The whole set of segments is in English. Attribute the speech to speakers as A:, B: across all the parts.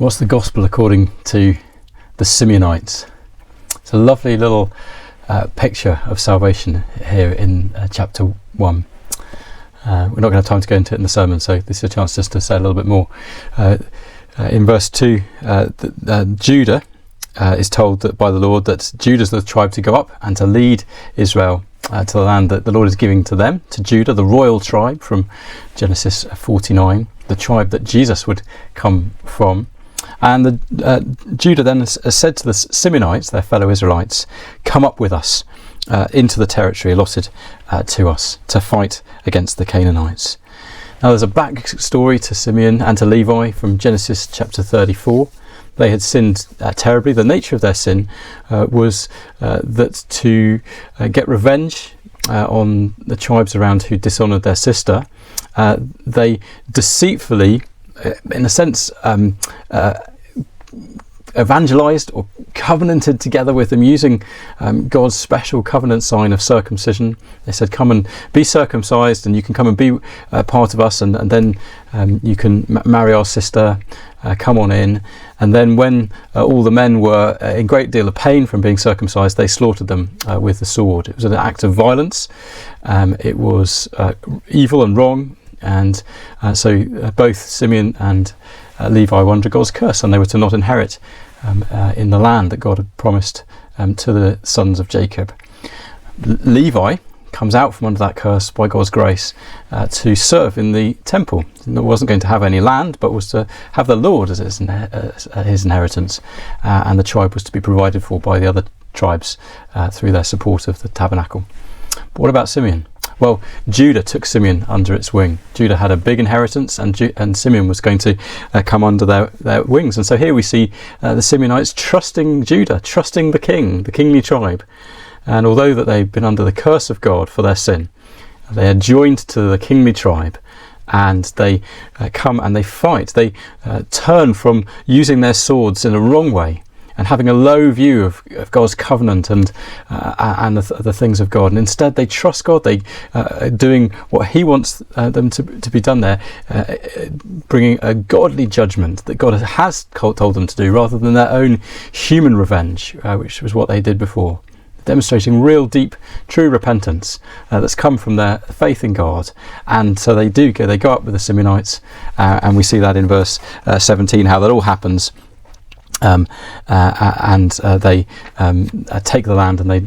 A: What's the gospel according to the Simeonites? It's a lovely little picture of salvation here in chapter 1. We're not going to have time to go into it in the sermon, so this is a chance just to say a little bit more. In verse 2, Judah is told that by the Lord that Judah's the tribe to go up and to lead Israel to the land that the Lord is giving to them, to Judah, the royal tribe from Genesis 49, the tribe that Jesus would come from. And Judah then has said to the Simeonites, their fellow Israelites, come up with us into the territory allotted to us to fight against the Canaanites. Now there's a backstory to Simeon and to Levi from Genesis chapter 34. They had sinned terribly. The nature of their sin was that to get revenge on the tribes around who dishonoured their sister, they deceitfully, in a sense, evangelized or covenanted together with them using God's special covenant sign of circumcision. They said, come and be circumcised and you can come and be part of us, and then you can marry our sister, come on in. And then when all the men were in great deal of pain from being circumcised, they slaughtered them with the sword. It was an act of violence. It was evil and wrong. And so both Simeon and Levi were under God's curse, and they were to not inherit in the land that God had promised to the sons of Jacob. Levi comes out from under that curse by God's grace to serve in the temple. He wasn't going to have any land, but was to have the Lord as his inheritance, and the tribe was to be provided for by the other tribes through their support of the tabernacle. But what about Simeon? Well, Judah took Simeon under its wing. Judah had a big inheritance, and Simeon was going to come under their wings. And so here we see the Simeonites trusting Judah, trusting the king, the kingly tribe. And although that they've been under the curse of God for their sin, they are joined to the kingly tribe, and they come and they fight. They turn from using their swords in a wrong way and having a low view of God's covenant and the things of God, and instead they trust God. They doing what He wants them to be done there, bringing a godly judgment that God has told them to do, rather than their own human revenge, which was what they did before. Demonstrating real, deep, true repentance that's come from their faith in God. And so they go up with the Simeonites, and we see that in verse 17 how that all happens. They take the land and they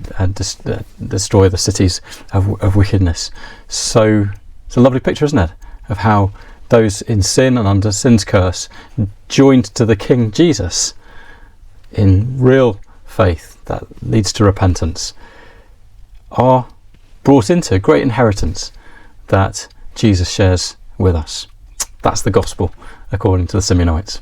A: destroy the cities of wickedness. So it's a lovely picture, isn't it, of how those in sin and under sin's curse, joined to the King Jesus in real faith that leads to repentance, are brought into a great inheritance that Jesus shares with us. That's the gospel according to the Simeonites.